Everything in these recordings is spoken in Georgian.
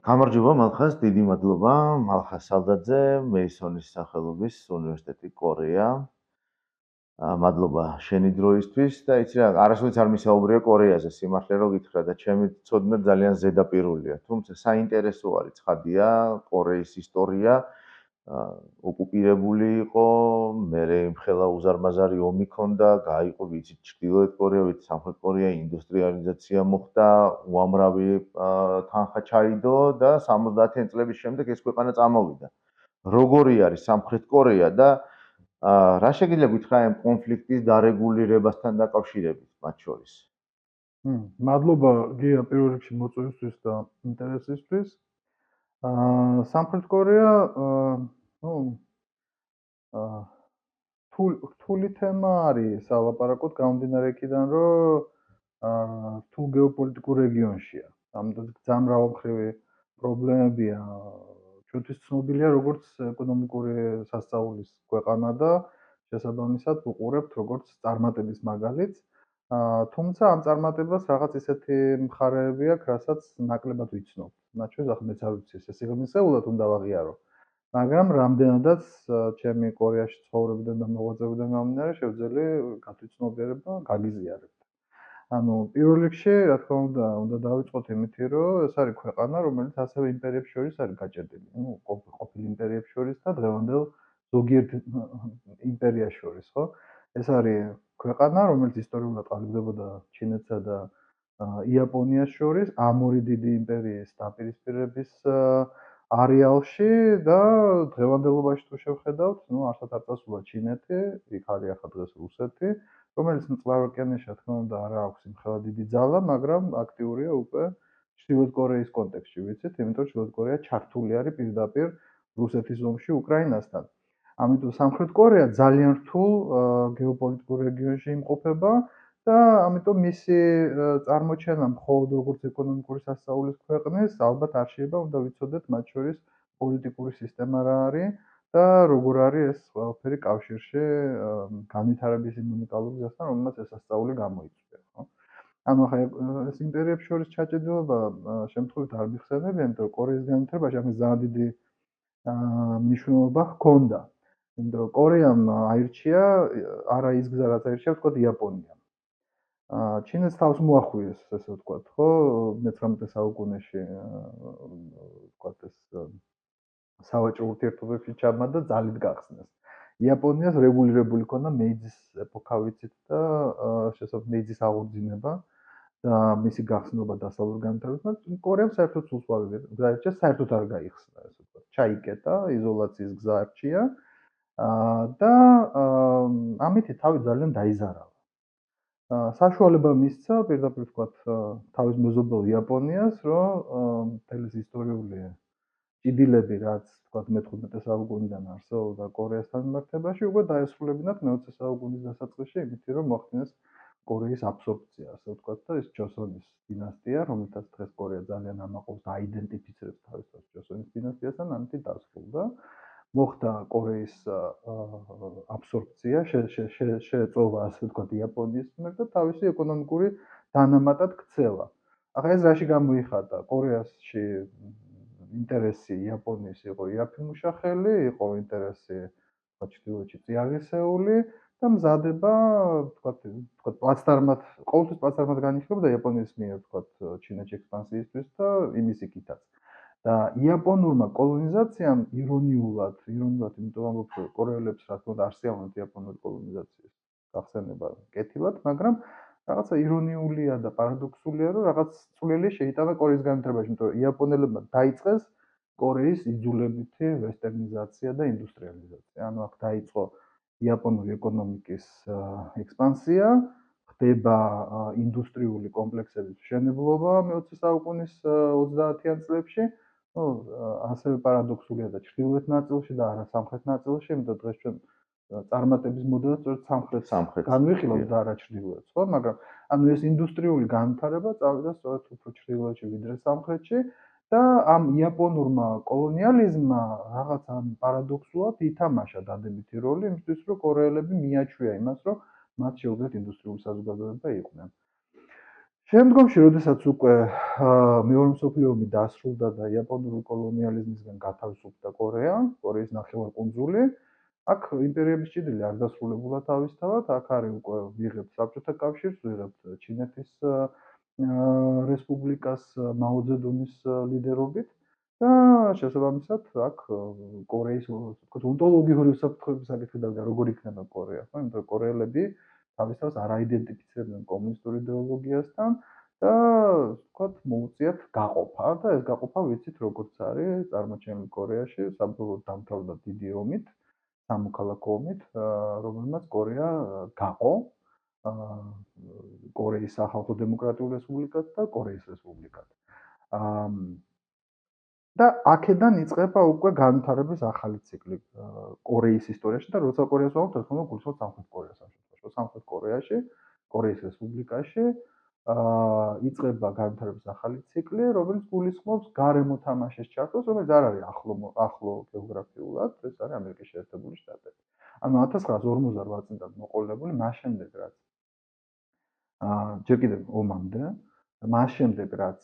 გამარჯობა მალხას, დიდი მადლობა. მალხას სალდაძე, მეისონის სახელობის უნივერსიტეტი კორეა. მადლობა შენი დროისთვის და იცი რა, არასოდეს არ მისაუბრია კორეაზე, სიმართლე რომ გითხრა და ჩემი ცოდნა ძალიან ზედაპირულია. თუმცა საინტერესო არის ცხადია, კორეის ისტორია ოკუპირებული იყო, მერე იმხელა უზარმაზარი ომი ჰქონდა, გაიყო ვიცით ჩრდილოეთ კორეა, ვიცით სამხრეთ კორეა, ინდუსტრიალიზაცია მოხდა, უამრავი თანხა ჩაიდო და 70-იან წლების შემდეგ ეს ქვეყანა წამოვიდა. როგორი არის სამხრეთ კორეა და რა შეგიძლია გითხრა ამ კონფლიქტის დარეგულირებასთან დაკავშირებით მათ შორის? მადლობა გია პირველ რიგში მოწვევისთვის და ინტერესისთვის. სამხრეთ კორეა ნუ რთული თემა არის სალაპარაკოდ გამომდინარე იქიდან, რომ რთულ გეოპოლიტიკურ რეგიონშია. ამიტომ ძალიან მრავალმხრივი პრობლემებია. ჩვენთვის ცნობილია როგორც ეკონომიკური სასწაულის ქვეყანა და შესაბამისად ვუყურებთ როგორც წარმატების მაგალითს. თუმცა ამ წარმატებას რაღაც ისეთი მხარეები აქვს, რასაც ნაკლებად ვიცნობთ. მათ შორის ახლა მეც არ ვიცი ეს სიღრმისეულად უნდა ვაღიარო. მაგრამ რამდენადაც ჩემი კორეაში ცხოვრებიდან და მოღვაწეობიდან გამომდინარე, შევძელი გათვითცნობიერებ და გაგიზიარებ. ანუ პირველ რიგში, რა თქმა უნდა დავიწყოთ იმითი, რომ ეს არის ქვეყანა, რომელიც ასევე იმპერიებს შორის არის გაჭედილი. ну, ყოფილი იმპერიებს შორის და დღევანდელ ზოგიერთ იმპერიას შორის, ხო? ეს არის ქვეყანა, რომელიც ისტორიულად ყალიბდებოდა ჩინეთსა და იაპონიას შორის, ამ ორი დიდი იმპერიის დაპირისპირების არეალში და დღევანდელობაში თუ შევხედავთ, ну, არსად არ წასულა ჩინეთი, იქ არის ახლა დღეს რუსეთი, რომელიც მწვავე ოკეანეში, რა თქმა უნდა, არ აქვს იმხელა დიდი ძალა, მაგრამ აქტიურია უკვე ჩრდილოეთ კორეის კონტექსტში, ვიცით, იმიტომ რომ ჩრდილოეთ კორეა ჩართული არის პირდაპირ რუსეთის ომში უკრაინასთან. ამიტომ სამხრეთ კორეა ძალიან რთულ გეოპოლიტიკურ რეგიონში იმყოფება და ამიტომ მისი წარმოჩენა მხოლოდ როგორც ეკონომიკური სასწაულის ქვეყნის ალბათ არ შეიძლება, უნდა ვიცოდეთ მათ შორის პოლიტიკური სისტემა რა არის და როგორ არის ეს ყველაფერი კავშირში განვითარების იმ უნიკალურ გზასთან, რომელმაც ეს სასწაული გამოიწვია, ხო? ანუ ახლა ეს იმპერიებს შორის ჩაჭედილობა შემთხვევით არ მიხსენებია, იმიტომ რომ კორეის განვითარებაში ამის ძალიან დიდი მნიშვნელობა ჰქონდა. იმიტომ რომ კორეამ აირჩია არა ის გზა, რაც აირჩია, ვთქვათ, იაპონიამ. ჩინეთს თავს მოახუიეს, ესე ვთქვათ, ხო, მე-19 საუკუნეში, ვთქვათ, ეს სავაჭრო ურთიერთობებში ჩაბმა და ძალით გახსნეს. იაპონიას რეგულირებული ჰქონდა მეიძის ეპოქა ვიცით და შესაძლოა მეიძის აღორძინება და მისი გახსნობა დასავლურ განვითარებას, კორეამ საერთოდ სულს გაირჩია, საერთოდ არ გაიხსნა, ესე ვთქვათ, ჩაიკეტა, იზოლაციის გზა არჩია და ამით თავი ძალიან დაიზარავა. საშუალება მისცა პირდაპირ ვთქვათ თავის მეზობელ იაპონიას, რომ მთელი ისტორიული ჭიდილები, რაც ვთქვათ მე-15 საუკუნიდან არსებობდა კორეასთან მიმართებაში, უკვე დაესრულებინათ მე-20 საუკუნის დასაწყისში, იმით რომ მოხდინეს კორეის აბსორბცია, ასე ვთქვათ, და ეს ჯოსონის დინასტია, რომელთაც დღეს კორეა ძალიან ამაყობს და აიდენტიფიცირებს თავის თავს ჯოსონის დინასტიასთან, ამით დასრულდა. მოხდა კორეის აბსორბცია, შეეწოვა, ასე ვთქვათ, იაპონიის მიერ და თავისი ეკონომიკური დანამატად ქცევა. ახლა ეს რაში გამოიხატა? კორეაში ინტერესი იაპონიის იყო იაფი-მუშახელი, იყო ინტერესი ჩრდილოეთში წიაღისეული და მზადება, ვთქვათ, პლაცდარმად, ყოველთვის პლაცდარმად განიხილებოდა იაპონიის მიერ, ვთქვათ, ჩინეთში ექსპანსიისთვის და იმის იქითაც. და იაპონურმა კოლონიზაციამ ირონიულად, იმიტომ ამბობ კორეელებს რა თქმა უნდა არ სიამოვნებთ იაპონური კოლონიზაციის გახსენება კეთილად, მაგრამ რაღაცა ირონიულია და პარადოქსულია, რომ რაღაც წვლილი შეიტანა კორეის განვითარებაში, იმიტომ რომ იაპონელებმა დაიწყეს კორეის იძულებითი ვესტერნიზაცია და ინდუსტრიალიზაცია. ანუ აქ დაიწყო იაპონური ეკონომიკის ექსპანსია, ხდება ინდუსტრიული კომპლექსების მშენებლობა მე-20 საუკუნის 30-იან წლებში. ну, ასევე პარადოქსულია და ჩრდილოეთ ნაწილში და არა სამხრეთ ნაწილში, იმიტომ დღეს ჩვენ წარმატების მოდელს სწორედ სამხრეთს განვიხილავთ და არა ჩრდილოეთს, ხო? მაგრამ ანუ ეს ინდუსტრიული განვითარება წავიდა სწორედ უფრო ჩრდილოეთში ვიდრე სამხრეთში და ამ იაპონურმა კოლონიალიზმმა რაღაცა პარადოქსულად ითამაშა დადებითი როლი იმისთვის, რომ კორეელები მიაჩვია იმას, რომ მათ შეუძლიათ ინდუსტრიული საზოგადოება იყვნენ. შემდგომში, როდესაც უკვე მეორე მსოფლიო ომი დასრულდა და იაპონური კოლონიალიზმისგან გათავისუფლდა კორეა, კორეის ნახევარკუნძული, აქ იმპერიების ჭიდილი არ დასრულებულა თავისთავად, აქ არის უკვე ვიღებთ საბჭოთა კავშირს, ვიღებთ ჩინეთის რესპუბლიკას მაო-ძედუნის ლიდერობით და შესაბამისად აქ კორეის თქო ონტოლოგიური უსაფრთხოების საკითხი და როგორ იქნება კორეა, ხო? იმიტომ რომ კორეელები თავისთავად არ აიდენტიფიცირებდნენ კომუნისტურ იდეოლოგიასთან და ვთქვათ, მოუწიათ გაყოფა და ეს გაყოფა ვიცით როგორც არის წარმოჩენილი კორეაში, საბოლოოდ დამთავრდა დიდი ომით, სამოქალაქო ომით, რომელმაც კორეა გაყო კორეის სახალხო დემოკრატიულ რესპუბლიკად და კორეის რესპუბლიკად. და აქედან იწყება უკვე განვითარების ახალი ციკლი კორეის ისტორიაში და როცა კორეას ვამბობთ, რა თქმა უნდა, გულისხმობთ სამხრეთ კორეას ამ შემთხვევაში. სამხრეთ კორეაში, კორეის რესპუბლიკაში იწყება განვითარების ახალი ციკლი, რომელიც გულისხმობს გარემო თამაშის ჩართვას, რომელიც არ არის ახლო გეოგრაფიულად, ეს არის ამერიკის შეერთებული შტატები. ანუ 1948 წლიდან მოყოლებული, მას შემდეგ რაც ჯერ კიდევ ომამდე, მას შემდეგ რაც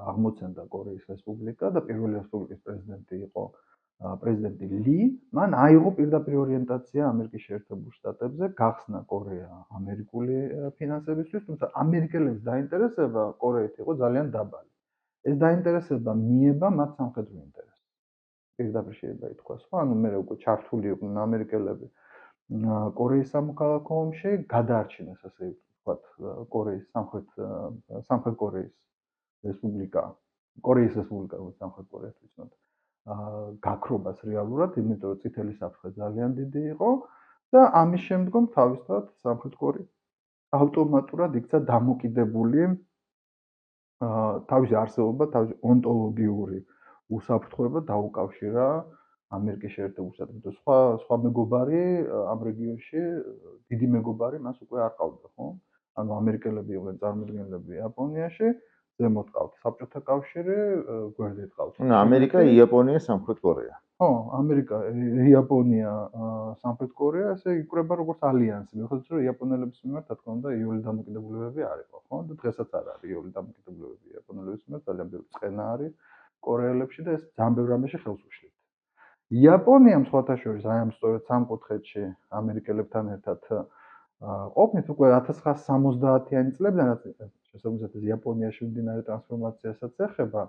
აღმოცენდა კორეის რესპუბლიკა და პირველი რესპუბლიკის პრეზიდენტი იყო პრეზიდენტი ლი, მან აიღო პირდაპირ ორიენტაცია ამერიკის შეერთებულ შტატებზე, გახსნა კორეა ამერიკული ფინანსებისთვის, თუმცა ამერიკელების დაინტერესება კორეით იყო ძალიან დაბალი. ეს დაინტერესება მიება მათ სამხედრო ინტერესს. პირდაპირ შეიძლება ითქვას, ხო? ანუ მე უკვე ჩართული იყვნენ ამერიკელები კორეის სამოქალაქო ომში, გადაარჩინეს ასე ვთქვათ, კორეის სამხრეთ კორეის რესპუბლიკა, კორეის რესპუბლიკა, როგორც სამხრეთ კორეას ვიცნობთ, გაქრობას რეალურად, იმიტომ რომ წითელი საფრთხე ძალიან დიდი იყო და ამის შემდგომ თავისთავად სამხრეთ კორეა ავტომატურად იქცა დამოკიდებული თავისი არსებობა, თავისი ონტოლოგიური უსაფრთხოება დაუკავშირა ამერიკის შეერთებულ შტატებთან. სხვა მეგობარი ამ რეგიონში, დიდი მეგობარი მას უკვე არ ყავდა, ხო? ანუ ამერიკელები იყვნენ წარმოადგენლები იაპონიაში, ზემოთ ყავთ საბჭოთა კავშირი, გვერდით ყავთ. ანუ ამერიკა, იაპონია, სამხრეთ კორეა. ხო, ამერიკა, იაპონია, სამხრეთ კორეა, ესე იკვრება როგორც ალიანსი. მიუხედავად რომ იაპონელების მიმართ, რა თქმა უნდა, იული დამოკიდებულებები არ იყო, ხო? და დღესაც არ არის იული დამოკიდებულებები იაპონელების მიმართ, ძალიან ბევრი წყენა არის კორეელებში და ეს ძალიან ბევრ რამეში ხელს უშლით. იაპონიამ სხვათა შორის აი ამ სწორედ სამკუთხედში ამერიკელებთან ერთად ყოფნით უკვე 1970-იანი წლებიდან, რაც შესაბამისად იაპონიაში მიმდინარე ტრანსფორმაციასაც ეხება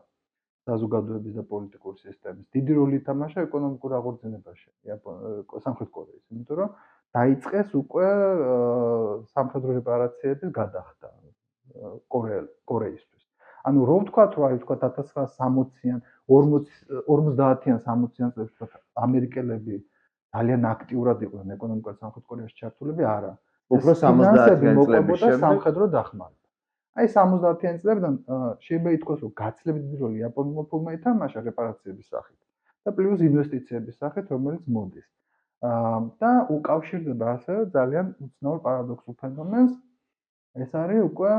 საზოგადოების და პოლიტიკური სისტემის. დიდი როლი ითამაშა ეკონომიკურ აღორძინებაში სამხრეთ კორეის, იმიტომ რომ დაიწყეს უკვე სამხედრო რეპარაციების გადახდა კორეისთვის. ანუ რო ვთქვათ, რომ აი ვთქვათ 1960-იან, 50-იან, 60-იან წლებში ვთქვათ, ამერიკელები ძალიან აქტიურად იყვნენ ეკონომიკურად სამხრეთ კორეაში ჩართულები, არა. უფრო 70-იან წლების შემდეგ სამხედრო დახმარება. აი 70-იანი წლებიდან შეიძლება ითქვას, რომ გაცილებით დიდი როლი იაპონურმა ფულმა ითამაშა რეპარაციების სახით და პლუს ინვესტიციების სახით, რომელიც მოდის. და უკავშირდება ასევე ძალიან უცნაურ პარადოქსულ ფენომენს. ეს არის უკვე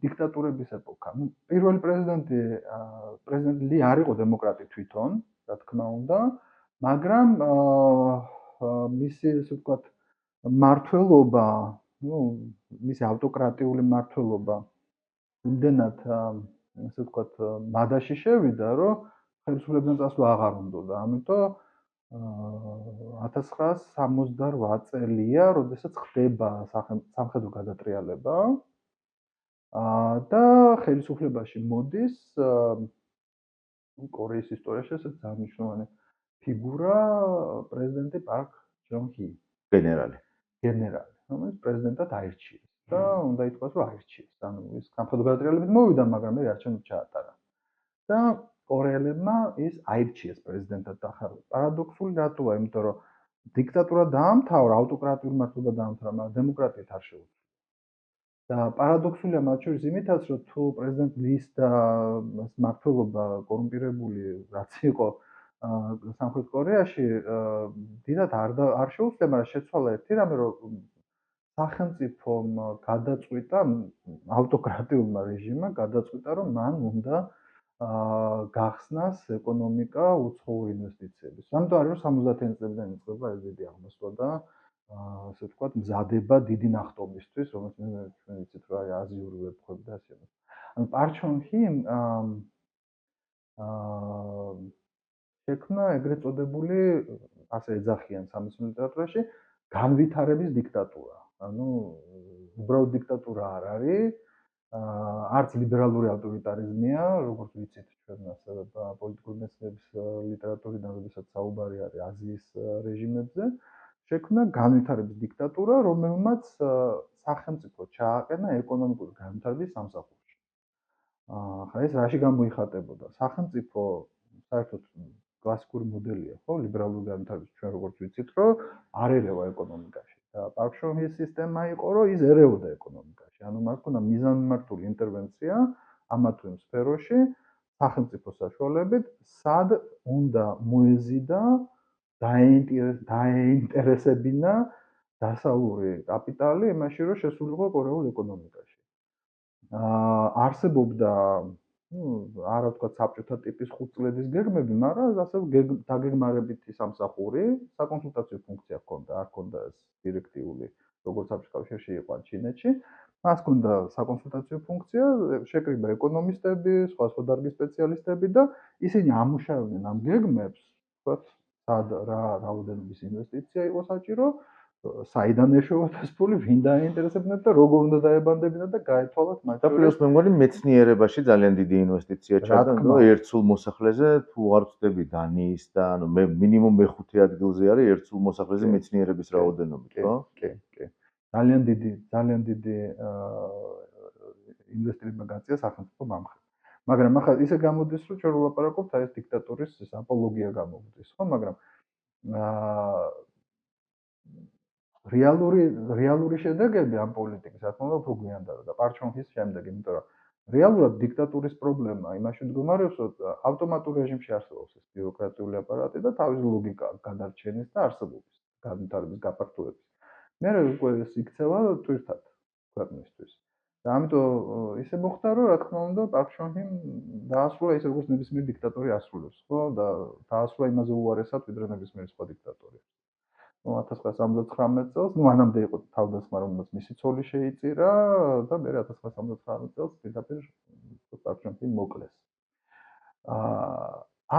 დიქტატურების ეპოქა. ნუ პირველი პრეზიდენტი ლი არ იყო დემოკრატი თვითონ, რა თქმა უნდა, მაგრამ მისი ესე ვთქვათ მმართველობა, ნუ მისი ავტოკრატიული მმართველობა იმდენად ასე ვთქვათ მადაში შევიდა, რომ ხელისუფლებიდან წასვლა აღარ უნდოდა. ამიტომ 1968 წელია, როდესაც ხდება სამხედრო გადატრიალება და ხელისუფლებაში მოდის კორეის ისტორიაში ესეც ძალიან მნიშვნელოვანი ფიგურა პრეზიდენტი პარკ ჯონ ჰი, გენერალი, რომელიც პრეზიდენტად აირჩიეს და უნდა ითქვას, რომ აირჩიეს. ანუ ის სამხედრო გადატრიალებით მოვიდა, მაგრამ მე არჩევნებს ჩაატარა. და კორეელებმა ის აირჩიეს პრეზიდენტად და ახლა პარადოქსული რატოა? იმიტომ რომ დიქტატურა დაამთავრა, ავტოკრატიული მმართველობა დაამთავრა, მაგრამ დემოკრატიით არ შეუძლია. და პარადოქსულია მათ შორის იმითაც, რომ თუ პრეზიდენტ ლის და მმართველობა კორუმპირებული რაც იყო სამხრეთ კორეაში, დიდად არ შეუძლია, მაგრამ შეცვალა ერთი რამე, რომ სახელმწიფომ გადაწყვიტა ავტოკრატიულმა რეჟიმმა გადაწყვიტა, რომ მან უნდა გახსნას ეკონომიკა უცხოური ინვესტიციების. ამიტომ არის რომ 70-იან წლებიდან იწყება ეს დიდი აღმასვლა და ასე ვთქვათ, მზადება დიდი ნახტომისთვის, რომელიც ჩვენ ვიცით, რომ აი აზიური ვებხვები და ასე. პარჩონჰი შექმნა ეგრეთ წოდებული, ასე ეძახიან სამეცნიერო ლიტერატურაში, განვითარების დიქტატურა. ანუ უბრალოდ დიქტატურა არ არის, არც ლიბერალური ავტორიტარიზმია, როგორც ვიცით ჩვენ ასევე პოლიტიკური მეცნიერების ლიტერატურიდან, როდესაც საუბარი არის აზიის რეჟიმებზე, შექმნა განვითარების დიქტატურა, რომელმაც სახელმწიფო ჩააყენა ეკონომიკური განვითარების სამსახურში. ხა ეს რაში გამოიხატებოდა? სახელმწიფო საერთოდ კლასიკური მოდელია, ხო, ლიბერალური განვითარების, ჩვენ როგორც ვიცით, რომ არ ერევა ეკონომიკაში. და პარკ-შონჰის სისტემა იყო, რომ ის ერეოდა ეკონომიკაში. ანუ მას ჰქონდა მიზანმიმართული ინტერვენცია ამა თუ იმ სფეროში, სახელმწიფოს საშუალებით, სად უნდა მოეზიდა დაეინტერესებინა დასავლური კაპიტალი იმაში, რომ შესულიყო კორეულ ეკონომიკაში. არსებობდა, არა ვთქვათ საბჭოთა ტიპის 5 წლების გეგმები, მაგრამ ასე დაგეგმარებითი სამსახური, საკონსულტაციო ფუნქცია ჰქონდა, არ ჰქონდა ეს დირექტიული, როგორც საბჭოთა კავშირში იყო ან ჩინეთში. მას ჰქონდა საკონსულტაციო ფუნქცია, შეკრიბა ეკონომისტები, სხვა დარგის სპეციალისტები და ისინი ამუშავებდნენ ამ გეგმებს, ვთქვათ, სად რა რაოდენობის ინვესტიცია იყო საჭირო, საიდან ეშვებათ ეს ფული, ვინ დაინტერესებინათ და როგორ უნდა დაებანდებინათ და გაეთვალათ მათ და პლუს მე მგონი მეცნიერებაში ძალიან დიდი ინვესტიცია ჩადა, თქმა რომ ერთ სულ მოსახლეზე თუ არ ვწდები დანიის და ანუ მე მინიმუმ მეხუთე ადგილზე არის ერთ სულ მოსახლეზე მეცნიერების რაოდენობით, ხო? კი. ძალიან დიდი ინვესტირება გაწია სახელმწიფო ამხრივ. მაგრამ ახლა ისე გამოდის, რომ ჩვენ ვლაპარაკობთ აი ეს დიქტატურის ეს აპოლოგია გამოდის, ხო? მაგრამ რეალური შედეგები ამ პოლიტიკის, რა თქმა უნდა, უფრო გვიანდაა და პარჩონჰის შემდეგ, იმიტომ რომ რეალურად დიქტატურის პრობლემა იმაში მდგომარეობს, რომ ავტომატურ რეჟიმში არსებობს ეს ბიუროკრატიული აპარატი და თავის ლოგიკა გადარჩენის და არსებობის, განვითარების, გაფართოების. მე უკვე ეს იქცევა თვირთად ქვეყნისთვის. და ამიტომ ისე მოხდა, რომ რა თქმა უნდა, პარჩონჰიმ დაასრულა ის როგორც ნებისმიერი დიქტატორი ასრულებს, ხო? და დაასრულა იმაზე უარესად, ვიდრე ნებისმიერი სხვა დიქტატორი. 1979 წელს, მანამდე იყო თავდასხმა, რომელსაც მისი ცოლი შეიწირა და მე 1979 წელს პირდაპირ პარჩონჰი მოკლეს.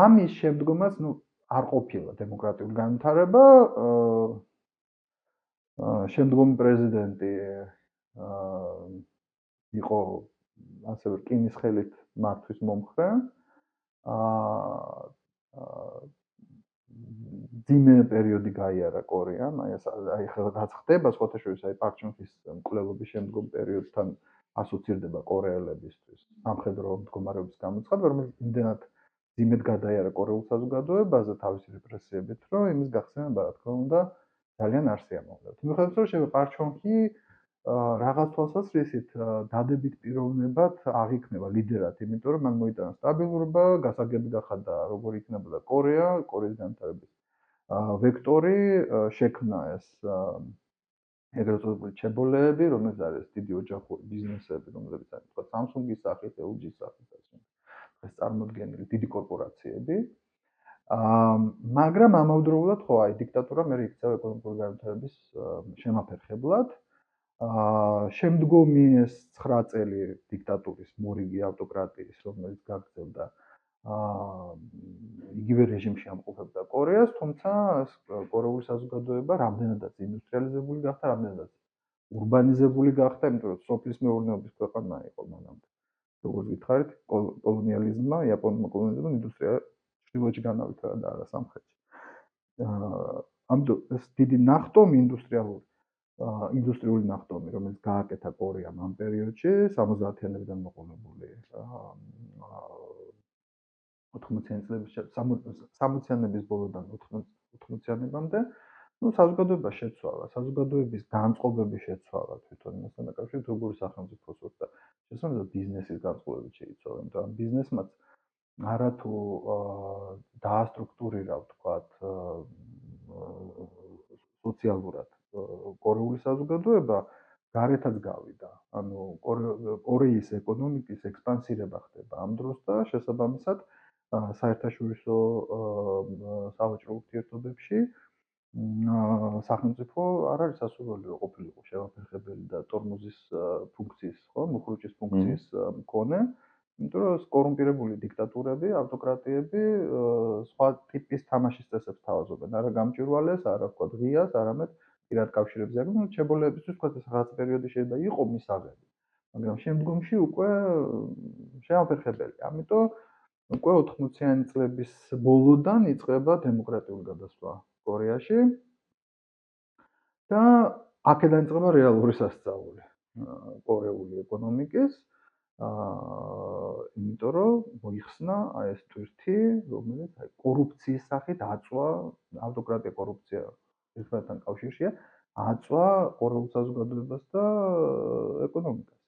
ამის შემდგომაც, არ ყოფილა დემოკრატიული განვითარება, შემდგომი პრეზიდენტი იყო ასევე რკინის ხელით მართვის მომხრე. ძიმე პერიოდი გაიარა კორეამ, აი ხება რაც ხდება სხვათა შორის აი პარჩონჰის მკვლელობის შემდგომ პერიოდთან ასოცირდება კორეელებისთვის სამხედრო მდგომარეობის გამოცხადება, რომელიც იმდენად ძიმედ გადაიარა კორეულ საზოგადოებაზე თავისი რეპრესიებით, რომ იმის გახსენება, რა თქმა უნდა, ძალიან არ სიამოვნებდა. მიუხედავად იმისა, რომ პარჩონჰი რაღაც თვალსაზრისით დადებით პიროვნებად აღიქმნება ლიდერად, იმიტომ რომ მან მოიტანა სტაბილურობა, გასაგები გახადა როგორ იქნებოდა კორეა, კორეის განვითარების ვექტორი, შექმნა ეს ეგრეთ წოდებული ჩებოლეები, რომელიც არის დიდი ოჯახური ბიზნესები, რომლებიც არის თქვა Samsung-ის სახით, LG-ის სახით, ეს წარმოდგენილი დიდი კორპორაციები. მაგრამ ამავდროულად ხო, აი დიქტატურა მე იქცევა ეკონომიკური განვითარების შემაფერხებლად. შემდგომი ეს 9 წელი დიქტატურის, მორიგი ავტოკრატიის, რომელიც გაგრძელდა იგივე რეჟიმში ამყოფებდა კორეას, თუმცა კორეული საზოგადოება რამდენადაც ინდუსტრიალიზებული გახდა, რამდენადაც ურბანიზებული გახდა, იმიტომ რომ სოფლის მეურნეობის ქვეყანა იყო მანამდე. როგორც გითხარით, კოლონიალიზმმა, იაპონურმა კოლონიალიზმმა ინდუსტრია ჩრდილოეთში განავითარა და არა სამხრეთში. ამიტომ ეს დიდი ნახტომი ინდუსტრიული ნახტომი, რომელიც გააკეთა კორეამ ამ პერიოდში, 70-იანებიდან მოყოლებული 60-იანების ბოლოდან 80-იანებამდე, საზოგადოება შეცვალა, საზოგადოების განწყობები შეცვალა თვითონ იმასთან დაკავშირებით, როგორი სახელმწიფოს და შესაბამისად ბიზნესის განწყობები შეიცვალა, იმიტომ რომ ბიზნესმაც არათუ დაასტრუქტურირა, ვთქვათ, სოციალურად კორეული საზოგადოება გარეთაც გავიდა. ანუ კორეის ეკონომიკის ექსპანსირება ხდება ამ დროს და შესაბამისად საერთაშორისო სავაჭრო ურთიერთობებში სახელმწიფო არ არის სასურველი რომ ყოფილიყო შევაფერხებელი და ტორმოზის ფუნქციის, ხო, მუხრუჭის ფუნქციის მქონე, იმიტომ რომ კორუმპირებული დიქტატურები, ავტოკრატიები სხვა ტიპის თამაშის წესებს თავაზობენ, არა გამჭვირვალეს, არა ვთქვა ღიას, არამედ პირად კავშირებს ზეგნ, ну, ჩებოლებისთვის ვთქვა ეს რაღაც პერიოდი შეიძლება იყო მისაღები, მაგრამ შემდგომში უკვე შევაფერხებელი. ამიტომ უკვე 80-იანი წლების ბოლოდან იწყება დემოკრატიული გადასვლა კორეაში და აქედან იწყება რეალური სასწაული კორეული ეკონომიკის. იმიტომ რომ მოიხსნა ეს ტვირთი, რომელიც კორუფციის სახით აწვა, ავტოკრატია კორუფცია ერთმანეთთან კავშირშია, აწვა კორეულ საზოგადოებას და ეკონომიკას.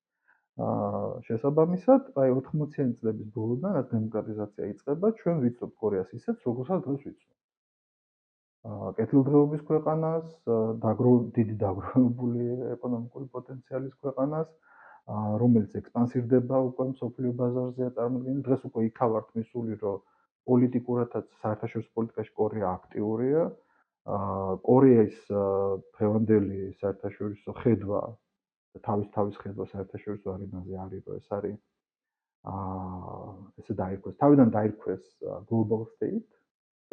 შესაბამისად, აი 80-იანი წლების ბოლოდან რაც დემოკრატიზაცია იწყება, ჩვენ ვიცნობთ კორეას ისეთ, როგორცაც დღეს ვიცნობთ. კეთილდღეობის ქვეყანას, დიდი დაგროვებული ეკონომიკური პოტენციალის ქვეყანას, რომელიც ექსპანსირდება უკვე მსოფლიო ბაზარზეა წარმოდგენილი. დღეს უკვე იქა ვართ მისული, რომ პოლიტიკურადაც საერთაშორისო პოლიტიკაში კორეა აქტიურია. კორეის დღევანდელი საერთაშორისო ხედვა და თავის ხედვა საერთაშორისო არენაზე არის, რომ ეს არის ესე დაირქვეს, თავიდან დაირქვეს global state,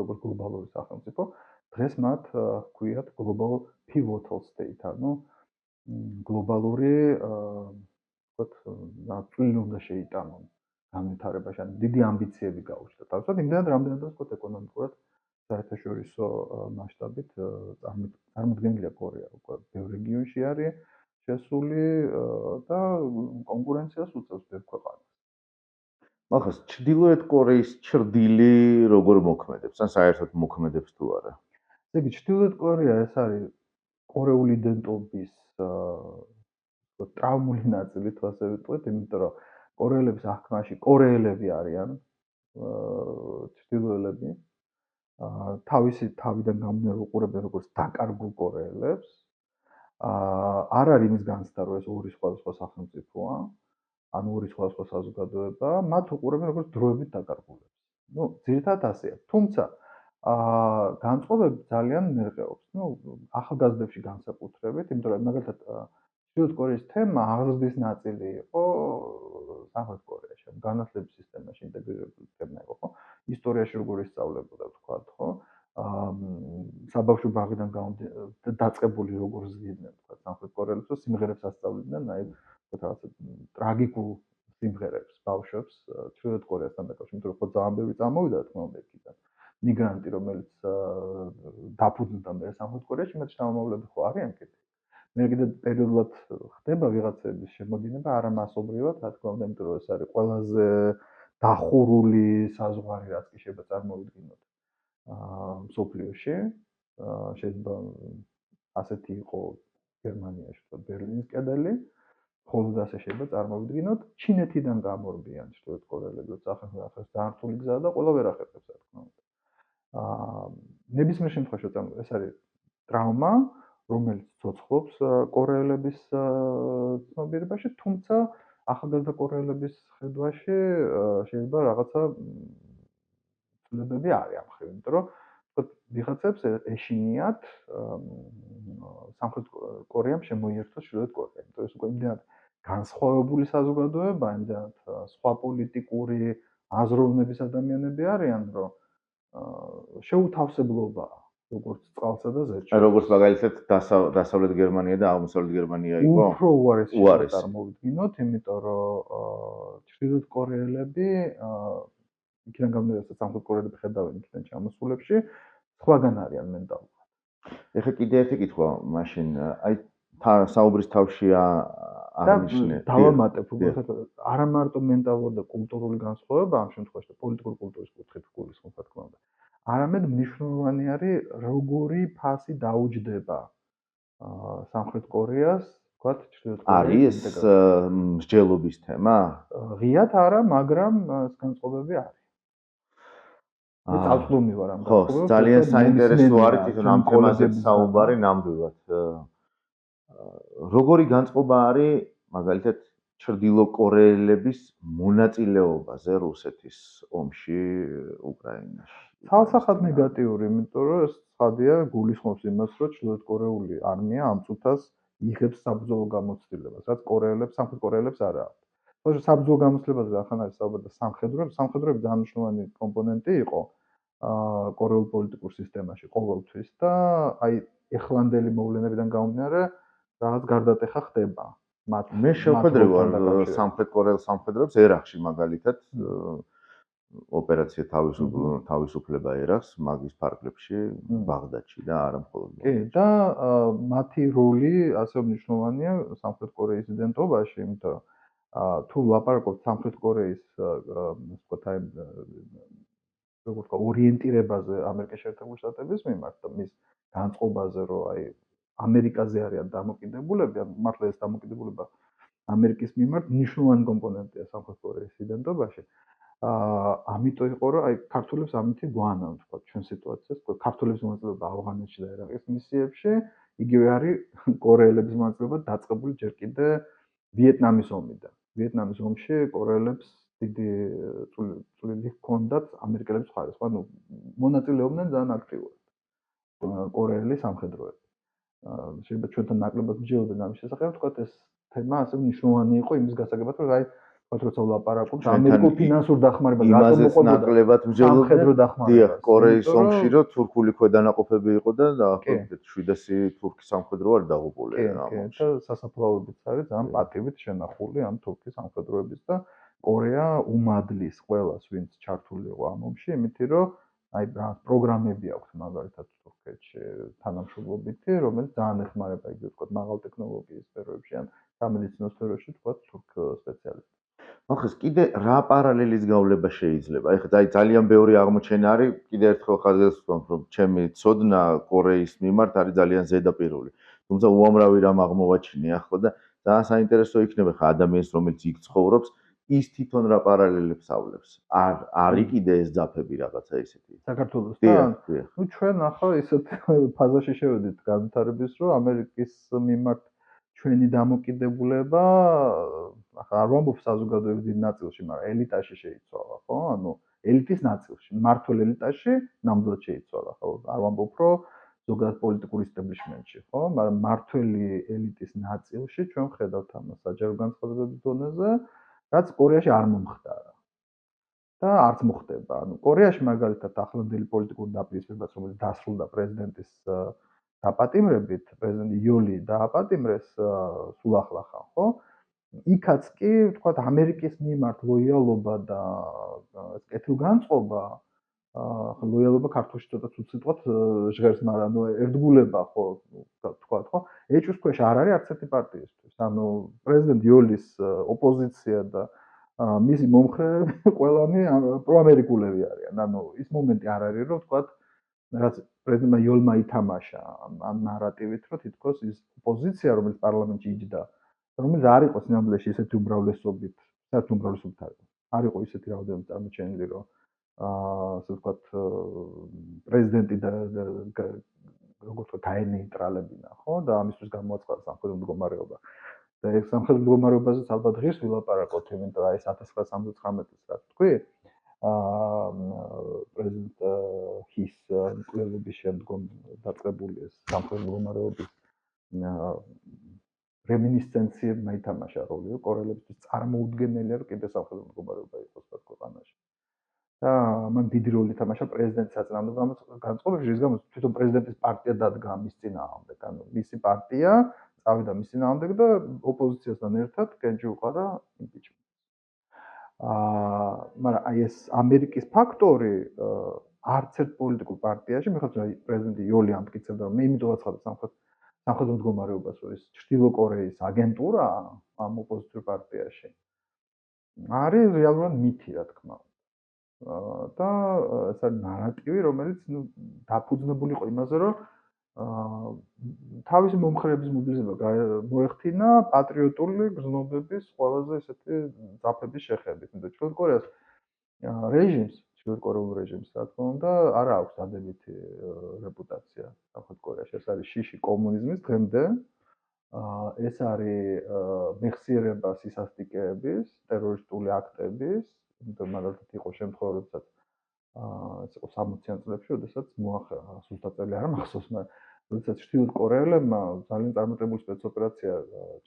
როგორც გლობალური სახელმწიფო. დღეს მათ ჰქვიათ global pivotal state, ანუ გლობალური ვთქვათ, წვლილი უნდა შეიტანონ განვითარებაში, ანუ დიდი ამბიციები გაუჩნდა. თავისთავად იმდენად, რამდენადაც ვთქვათ, ეკონომიკურად საერთაშორისო მასშტაბით წარმოდგენილია კორეა, უკვე ბევრ რეგიონში არის შესული და კონკურენციას უწევს ბევრ ქვეყანას. ახლა ჩრდილოეთ კორეის ჩრდილი როგორ მოქმედებს, ან საერთოდ მოქმედებს თუ არა? ესე იგი, ჩრდილოეთ კორეა ეს არის კორეული იდენტობის ტრავმული ნაწილი, თუ ასე ვიტყვით, იმიტომ რომ კორეელების აღქმაში კორეელები არიან ჩრდილოელები. თავისი თავიდან გამომდინარე უყურებენ როგორც დაკარგულ კორეელებს. არ არის იმის განცდა, რომ ეს ორი სხვადასხვა სახელმწიფოა, ანუ ორი სხვადასხვა საზოგადოება, მათ უყურებენ როგორც დროებით დაკარგულებს. ну, ძირითადად ასეა. თუმცა განწყობები ძალიან მერყეობს. ну, ახალგაზრდებში განსაკუთრებით, იმიტომ რომ მაგალითად ჩრდილოეთ კორეის თემა აღზრდის ნაწილი იყო სამხრეთ კორეაში, განათლების სისტემაში ინტეგრირებული თემა იყო, ხო? ისტორიაში როგორ ისწავლებოდა, ვთქვათ, ხო? საბავშვო ბაღიდან დაწყებული როგორ ზრდიდნენ, ვთქვათ, სამხრეთ კორეელებს, რომ სიმღერებს ასწავლიდნენ, აი, ვთქვათ, რაღაცა ტრაგიკულ სიმღერებს ბავშვებს ჩრდილოეთ კორეასთან დაკავშირებით, იმიტომ რომ ხო ძალიან ბევრი წამოვიდა, რა თქმა უნდა, იქიდან. მიგრანტი, რომელიც დაფუძნდა მე სამხრეთ კორეაში, მათ შთამომავლები ხო არიან კიდე. მე კიდე პერიოდულად ხდება ვიღაცების შემოდინება არამასობრივად, რა თქმა უნდა, იმიტომ რომ ეს არის ყველაზე დახურული საზღვარი, რაც კი შეიძლება წარმოვიდგინოთ მსოფლიოში. შეიძლება ასეთი იყო გერმანიაში, თქო, ბერლინის კედელი. ხოლო ასე შეიძლება წარმოვიდგინოთ, ჩინეთიდან გამორბიან ჩრდილოეთ კორეელები, ახლა ძალიან რთული გზაა და ყველა ვერ ახერხებს, რა თქმა უნდა. ნებისმიერ შემთხვევაში ეს არის ტრავმა, რომელიც ცოცხლობს კორეელების ცნობიერებაში, თუმცა ახალგაზრდა კორეელების ხედვაში შეიძლება რაღაცა ცვლილებები არის ამ ხრივ, იმიტომ რომ ვთქვათ, ვიღაცებს ეშინიათ სამხრეთ კორეამ შემოიერთოს ჩრდილოეთ კორეა, იმიტომ რომ ეს უკვე იმდენად განსხვავებული საზოგადოებაა, იმდენად სხვა პოლიტიკური აზროვნების ადამიანები არიან, რომ შეუთავსებლობაა როგორც წყალსა და ზეთში. როგორც მაგალითად დასავლეთ გერმანია და აღმოსავლეთ გერმანია იყო. უფრო უარესი წარმოვიდგინოთ, იმიტომ რომ ჩრდილოეთ კორეელები იქიდან გამომდინარე, სამხრეთ კორეელები ხედავენ იქიდან ჩამოსულებში, სხვაგან არიან მენტალურად. ეხლა კიდე ერთი კითხვა, მაშინ აი საუბრის თავშია აღნიშნე. დავამატებ, უბრალოდ არა მარტო მენტალური და კულტურული განსხვავება ამ შემთხვევაში, პოლიტიკური კულტურის კუთხით გულისხმობ, რა თქმა უნდა. არამედ მნიშვნელოვანი არის, როგორი ფასი დაუჯდება სამხრეთ კორეას, ვთქვათ, ჩრდილოეთ კორეის ინტეგრაციაში. არის მსჯელობის თემა? ღიად არა, მაგრამ ეს განწყობები არის. წავწლუმი ვარ ამ განწყობებში. ხო, ძალიან საინტერესო არის თვითონ ამ თემაზე საუბარი ნამდვილად. როგორი განწყობა არის, მაგალითად, ჩრდილოკორეელების მონაწილეობაზე რუსეთის ომში უკრაინაში. ცალსახად ნეგატიური, იმიტომ რომ ეს ცხადია, გულისხმობს იმას, რომ ჩრდილოეთკორეული არმია ამ წუთას იღებს საბრძოლო გამოცდილებას, რაც სამხრეთ კორეელებს არ აქვს. თორე საბრძოლო გამოცდილებაზე ახლა არის საუბარი სამხედროები ძალიან მნიშვნელოვანი კომპონენტი იყო კორეულ პოლიტიკურ სისტემაში ყოველთვის და აი ეხლანდელი მოვლენებიდან გამომდინარე რაღაც გარდატეხა ხდება მათ მე შევხედრი ვარ როლთან დაკავშირებით. სამხრეთ კორეელ სამხედროებს ერახში მაგალითად ოპერაცია თავისუფლება ერახს მაგის ფარგლებში ბაღდადში და არა მხოლოდ კი და მათი როლი ასევე მნიშვნელოვანია სამხრეთ კორეის იდენტობაში, იმიტომ რომ თუ ლაპარაკობთ სამხრეთ კორეის ვთქვათ აი როგორ ვთქვა ორიენტირებაზე ამერიკის შეერთებული შტატების მიმართ და მის განწყობაზე, რომ აი ამერიკაზე არიან დამოკიდებულები, ან მართლა ეს დამოკიდებულება ამერიკის მიმართ მნიშვნელოვანი კომპონენტია სამხრეთ კორეის იდენტობაში. ამიტომ იყო რომ აი ქართველებს ამითი გვანან ვთქვა ჩვენ სიტუაციას, ვთქვა ქართველების მონაწილეობა ავღანეთში და ერაყის მისიებში, იგივე არის კორეელების მონაწილეობა დაწყებული ჯერ კიდე ვიეტნამის ომიდან. ვიეტნამის ომში კორეელებს დიდი წვლილი ჰქონდათ ამერიკელების მხარეს, ანუ მონაწილეობდნენ ძალიან აქტიურად კორეელი სამხედროები. შეიძლება ჩვენთან ნაკლებად მსჯელობდნენ ამის შესახებ, ვთქვათ ეს თემა ასევე მნიშვნელოვანი იყო იმის გასაგებად, რომ აი ვთქვათ როცა ვლაპარაკობთ ამერიკულ ფინანსურ დახმარებას რატომ მოყვებოდა ნაკლებად სამხედრო მსჯელობდნენ დახმარებას. კორეის ომში რომ თურქული ქვედანაყოფები იყო და დაახლოებით 700 თურქი სამხედრო არ დაღუპული ამ ომში. და სასაფლაოებიც არის ძალიან პატივით შენახული ამ თურქი სამხედროების და კორეა უმადლის ყველას, ვინც ჩართული იყო ამ ომში, იმითი რომ აი პროგრამები აქვს მაგალითად თურქეთში თანამშრომლობითი, რომელიც ძალიან ეხმარება იგივე ვთქვათ მაღალ ტექნოლოგიის სფეროებში ან სამედიცინო სფეროში ვთქვათ თურქ სპეციალისტებს. ახლა კიდე რა პარალელის გავლება შეიძლება? ეხლა ძალიან ბევრი აღმოჩენა არის, კიდე ერთხელ ხაზგას ვთქვამ, რომ ჩემი ცოდნა კორეის მიმართ არის ძალიან ზედაპირული. თუმცა უამრავი რამ აღმოვაჩინე ახლა და ძალიან საინტერესო იქნება ხა ადამიანს, რომელიც იქ ცხოვრობს, ის თვითონ რა პარალელებს ავლებს. არის კიდე ეს ძაფები რაღაცა ისეთი. საქართველოსთან? ნუ ჩვენ ახლა ისეთ ფაზაში შევედით განვითარების, რომ ამერიკის მიმართ ჩვენი დამოკიდებულება ახლა არ ვამბობ საზოგადოების დიდ ნაწილში, მაგრამ ელიტაში შეიცვალა, ხო? ანუ ელიტის ნაწილში, მმართველ ელიტაში ნამდვილად შეიცვალა, ხო? არ ვამბობ, რომ ზოგადად პოლიტიკურ ისტაბლიშმენტში, ხო? მაგრამ მმართველი ელიტის ნაწილში ჩვენ ვხედავთ ამას საჯარო განცხადებების დონეზე, რაც კორეაში არ მომხდარა. და არც მოხდება. ანუ კორეაში მაგალითად ახლანდელი პოლიტიკური დაპირისპირებაც, რომელიც დასრულდა პრეზიდენტის დაპატიმრებით, პრეზიდენტი იოლი დააპატიმრეს სულ ახლახან, ხო? იქაც კი, ვთქვათ, ამერიკის მიმართ ლოიალობა და ეს კეთილგანწყობა, ლოიალობა ქართულში ცოტა ცუცი თქვათ, ჟღერს, მაგრამ ანუ ერთგულება, ხო, ვთქვათ, ხო? ეჭვს ქვეშ არ არის არც ერთი პარტიისთვის. ანუ პრეზიდენტ იოლის ოპოზიცია და მისი მომხრეები ყველანი პროამერიკულები არიან. ანუ ის მომენტი არ არის, რომ ვთქვათ, რაც პრეზიდენტმა იოლმა ითამაშა ამ ნარატივით, რომ თითქოს ის ოპოზიცია, რომელიც პარლამენტში იჯდა, რომელიც არ იყო სინამდვილეში ისეთი უმრავლესობით, საერთოდ უმრავლესობით არ იყო ისეთი რაოდენობით წარმოჩენილი, რომ ასე ვთქვათ, პრეზიდენტი და როგორ ვთქვათ, დაენეიტრალებინა, ხო? და ამისთვის გამოაცხადა სამხედრო მდგომარეობა. და ეს სამხედრო მდგომარეობაზეც ალბათ ღირს ვილაპარაკოთ, იმიტომ რომ ეს 1979 წელს რაც თქვი, პრეზიდენტ ჰის მკვლელობის შემდგომ დაწყებული ეს სამხედრო მდგომარეობის რემინისცენციებმა ითამაშა როლი, რომ კორეელებისთვის წარმოუდგენელია, რომ კიდე სამხედრო მდგომარეობა იყოს ქვეყანაში. და მან დიდი როლი ითამაშა პრეზიდენტის საწინააღმდეგო განწყობებში, რის გამოც თვითონ პრეზიდენტის პარტია დადგა მის წინააღმდეგ. ანუ მისი პარტია წავიდა მის წინააღმდეგ და ოპოზიციასთან ერთად კენჭი უყარა იმპიჩმენტს. მაგრამ აი ეს ამერიკის ფაქტორი არც ერთ პოლიტიკურ პარტიაში, მიხედავთ რომ პრეზიდენტი იოლი ამტკიცებდა, რომ მე იმიტომ ვაცხადებ სამხედრო მდგომარეობას, რომ ეს ჩრდილო კორეის აგენტურა ამ ოპოზიციურ პარტიაში არის რეალურად მითი, რა თქმა უნდა. და ეს არის ნარატივი, რომელიც ნუ დაფუძნებული იყო იმაზე, რომ თავისი მომხრეების მობილიზება მოეხდინა პატრიოტული გზნობების ყველაზე ესეთი ძაფების შეხებით. იმიტომ ჩრდილო კორეას რეჟიმს, ჩრდილო კორეულ რეჟიმს, რა თქმა უნდა, არ აქვს დადებითი რეპუტაცია სამხრეთ კორეაში. ეს არის შიში კომუნიზმის დღემდე ეს არის მეხსიერება სისასტიკეების, ტერორისტული აქტების, იმიტომ მაგალითად იყო შემთხვევა, როდესაც ეს იყო 60-იან წლებში, როდესაც სუსტად წელი არ მახსოვს, მაგრამ როდესაც ჩრდილოეთ კორეელებმა ძალიან წარმატებული სპეცოპერაცია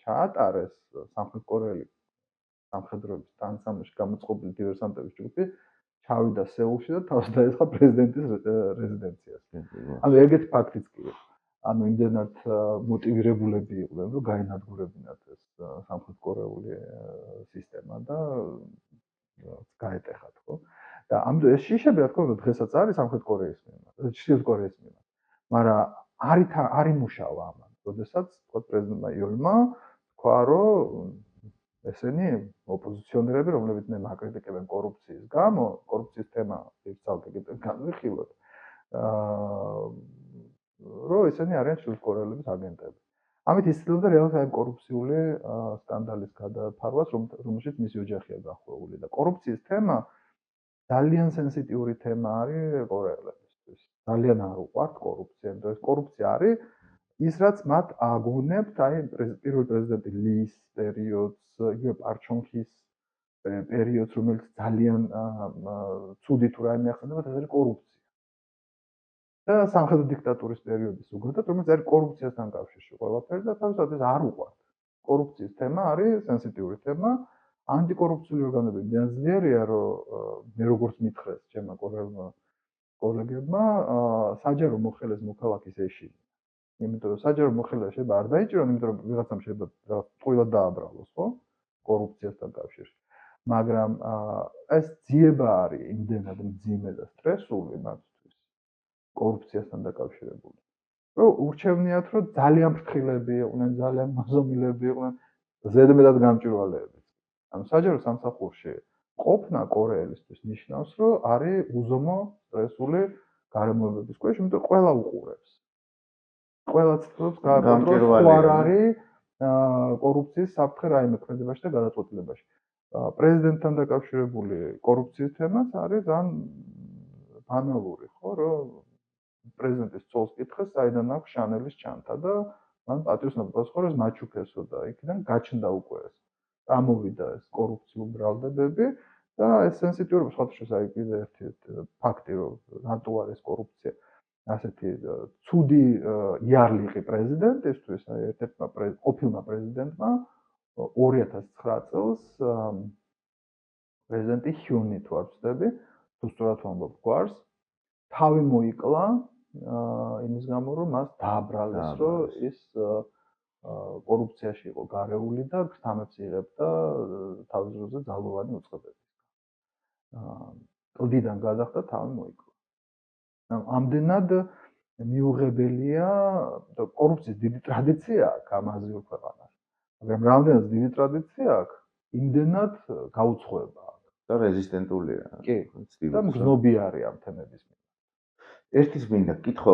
ჩაატარეს სამხრეთ კორეელი სამხედროების თანამშრომლებში გამოწყობილი დივერსანტების ჯგუფი ჩავიდა სეულში და თავს დაესხა პრეზიდენტის რეზიდენციას. ანუ ეგეთი ფაქტიც კი იყო. ანუ იმდენად მოტივირებულები იყვნენ, რომ გაენადგურებინათ ეს სამხრეთ კორეული სისტემა და გაეტეხათ, ხო? და ამიტომ ეს შიშები, რა თქმა უნდა, დღესაც არის სამხრეთ კორეის მიმართ, ჩრდილოეთ კორეის მიმართ. მაგრამ არ იმუშავა ამან. როდესაც თქო პრეზიდენტმა იოლმა თქვა, რომ ესენი ოპოზიციონერები, რომლებიც მე მაკრიტიკებენ კორუფციის გამო, კორუფციის თემა ერთსალტიკიდან განვიხილოთ. რომ ესენი არიან ჩრდილოეთ კორეელების აგენტები. ამით იცდილობდა რეალურად აი კორუფციული სკანდალის გადაფარვას, რომელშიც მისი ოჯახია გახვეული და კორუფციის თემა ძალიან სენსიტიური თემა არის კორეელებისთვის. ძალიან არ უყვართ კორუფცია, იმიტომ ეს კორუფცია არის ის რაც მათ აგონებთ აი პირველი პრეზიდენტი ლის პერიოდს, იგივე პარჩონქის პერიოდს, რომელიც ძალიან ცუდი თუ რაიმე ახსენებათ, ეს არის კორუფცია. და სამხედრო დიქტატურის პერიოდის უგრდად, რომელიც არის კორუფციასთან კავშირში ყველაფერი და თავისთავად ეს არ უყვართ. კორუფციის თემა არის სენსიტიური თემა. ანტიკორუფციული ორგანოები ძალიან ძლიერია, რომ მე როგორც მითხრეს ჩემმა კორეელმა კოლეგებმა, საჯარო მოხელეს მოქალაქის ეშინი. იმიტომ რომ საჯარო მოხელე შეიძლება არ დაიჭირონ, იმიტომ რომ ვიღაცამ შეიძლება რაღაც ტყუილად დააბრალოს, ხო? კორუფციასთან კავშირში. მაგრამ ეს ძიება არის იმდენად მძიმე და სტრესული მათთვის კორუფციასთან დაკავშირებული. რომ ურჩევნიათ, რომ ძალიან ფრთხილები იყვნენ, ძალიან მოზომილები იყვნენ, ზედმეტად გამჭვირვალეებიც. ანუ საჯარო სამსახურში ყოფნა კორეელისთვის ნიშნავს, რომ არის უზომო სტრესული გარემოებების ქვეშ, იმიტომ ყველა უყურებს. ყველა ცდილობს გააკონტროლოს თუ არ არის კორუფციის საფრთხე რაიმე ქმედებაში და გადაწყვეტილებაში. პრეზიდენტთან დაკავშირებული კორუფციის თემაც არის ძალიან ბანალური, ხო, რომ პრეზიდენტის ცოლს კითხეს, საიდან აქვს შანელის ჩანთა და მან პატივისცემა პასუხობს მაჩუქესო და იქიდან გაჩნდა უკვე ეს. ამოვიდა ეს კორუფციულ ბრალდებები და ეს სენსიტიურობა სხვადასხვა აი კიდე ერთი ფაქტი, რომ რატო არის კორუფცია. ასეთი ცუდი იარლიყი პრეზიდენტისთვის, აი ერთ-ერთმა ყოფილმა პრეზიდენტმა 2009 წელს პრეზიდენტი ჰიუნი თუ არ ვცდები, თუ სწორად ვამბობ გვარს, თავი მოიკლა იმის გამო, რომ მას დააბრალეს, რომ ის კორუფციაში იყო გარეული და გზამებს იღებდა თავის დროზე ძალოვანი უწყებებით. კლდიდან გადახდა თავი მოიკლა. ამდენად მიუღებელია და კორუფციის დიდი ტრადიცია აქვს ამ აზიურ ქვეყანაში. მაგრამ რამდენად დიდი ტრადიცია აქვს, იმდენად გაუცხოება აქვს და რეზისტენტულია. კი, და მგზნობი არის ამ თემების მიმართ. ერთის მინდა კითხო,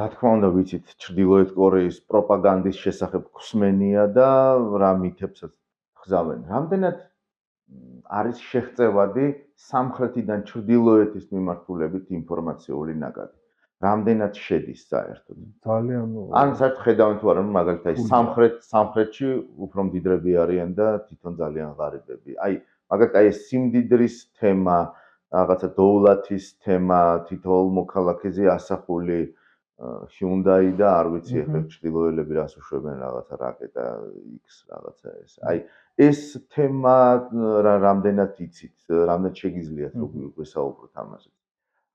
რა თქმა უნდა ვიცით, ჩრდილოეთ კორეის პროპაგანდის შესახებ ხსმენია და რა მითებსაც ხზავენ. რამდენად არის შეღწევადი სამხრეთიდან ჩრდილოეთის მიმართულებით ინფორმაციული ნაკადი. რამდენად შედის საერთოდ? ძალიან ან საერთოდ ხედავენ თუ არა, მაგალითად სამხრეთში უფრო მდიდრები არიან და თვითონ ძალიან ღარიბები. აი, მაგალითად ეს სიმდიდრის თემა, რაღაცა დოულათის თემა, თითოეულ მოქალაქეზე ასახული ჰიუნდაი და არ ვიცი ახლა ჩრდილოელები რას უშვებენ, რაღაცა რაკეტა X რაღაცა ეს. აი, ეს თემა რამდენად იცით, რამდენად შეგიძლიათ ვესაუბროთ ამაზე?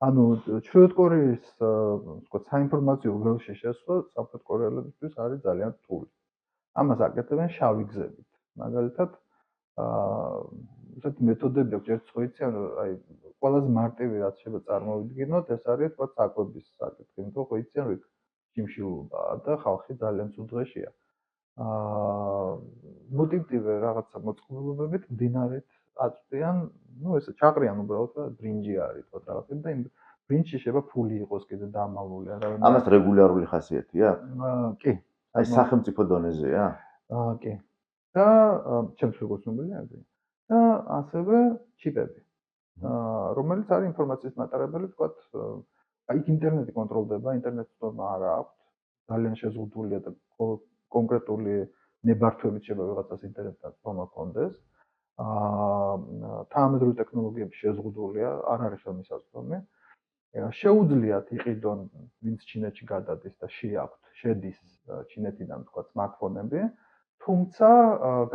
ანუ ჩრდილოეთ კორეის ვთქვათ საინფორმაციო ველში შესვლა სამხრეთ კორეელებისთვის არის ძალიან რთული. ამას აკეთებენ შავი გზებით. მაგალითად, ესეთი მეთოდები აქვს, ერთ ხოიციან, აი ყველაზე მარტივი რაც შეიძლება წარმოვიდგინოთ, ეს არის ვთქვათ საკვების საკითხი, იმიტომ რომ ხოიციან, რომ ჩიმშილობაა და ხალხი ძალიან ცუდ დღეშია. მოტივტივე რაღაცა მოწყობილობებით მდინარით აწვდიან, ну ესე ჩაყრიან უბრალოდ და ბრინჯი არის თქო რაღაცა და იმ ბრინჯში შეიძლება ფული იყოს კიდე დამალული არავინ. ამას რეგულარული ხასიათი აქვს? კი. აი სახელმწიფო დონეზეა? კი. და ჩემს როგორც ნომერია აგრე. და ასევე ჩიპები. რომელიც არის ინფორმაციის მატარებელი, ვთქვათ, აი ინტერნეტი კონტროლდება, ინტერნეტს თორმა არა აქვს. ძალიან შეზღუდულია და კონკრეტული ნებართვებით შეიძლება ვიღაცას ინტერნეტთან თქმა კონდეს. თანამედროვე ტექნოლოგიები შეზღუდულია, არ არის ხელმისაწვდომი. შეუძლიათ იყიდონ ვინც ჩინეთში გადადის და შედის ჩინეთიდან თქვა smartphone-ები, თუმცა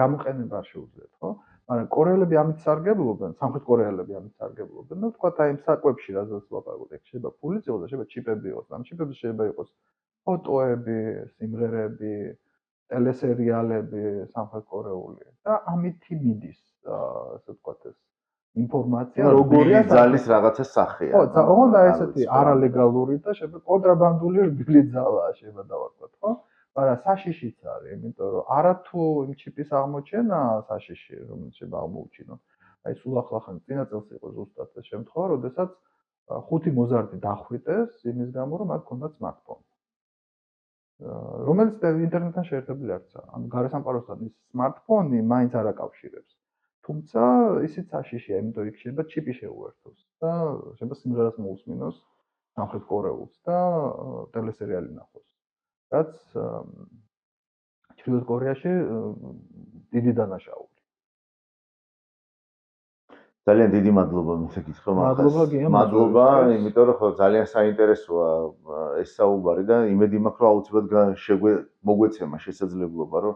გამოყენება არ შეუძლიათ, ხო? მაგრამ კორეელები ამით სარგებლობენ, სამხრეთ კორეელები ამით სარგებლობენ, ну თქვა აი იმ საკვებში რაზეც ვაპარაკობთ, ეგ შეიძლება ფულიც იყოს და შეიძლება ჩიპები იყოს. ამ ჩიპებში შეიძლება იყოს ფოტოები, სიმღერები, ტელესერიალები სამხრეთ კორეული და ამითი მიდის, ასე ვთქვათ ეს ინფორმაცია როგორია ძალის რაღაცა სახეა. ხო, ოღონდ ესეთი არალეგალური და შეიძლება კონტრაბანდული რბილი ძალაა შეიძლება დავარქვათ, ხო? მაგრამ საშიშიც არის, იმიტომ რომ არათუ იმ ჩიპის აღმოჩენა საშიში, რომელიც შეიძლება აღმოუჩინონ. აი სულ ახლახან წინა წელს იყო ზუსტად ეს შემთხვევა, როდესაც 5 მოზარდი დახვრიტეს იმის გამო, რომ მათ ჰქონდათ smartphone. რომელიც ინტერნეტთან შეერთებული არცაა. ანუ გარესამყაროსთან ის smartphone-ი მაინც არ აკავშირებს. თუმცა ისიც საშიშია, იმიტომ იქ შეიძლება ჩიპი შეუერთოს და შეიძლება სიმღერას მოусმინოს სამხრეთ კორეულს და ტელესერიალი ნახოს. რაც ჩრდილოეთ კორეაში დიდი დანაშაული. ძალიან დიდი მადლობა მისაკითხო მადლობა, მადლობა, იმიტომ რომ ხო ძალიან საინტერესოა ეს საუბარი და იმედი მაქვს რომ აუცილებლად მოგვეცემა შესაძლებლობა რომ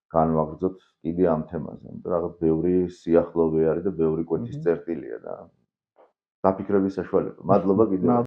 განვაგრძოთ კიდე ამ თემაზე. იმიტომ რაღაც ბევრი სიახლოვე არის და ბევრი კვეთის წერტილია და დაფიქრების საშუალება. მადლობა კიდევ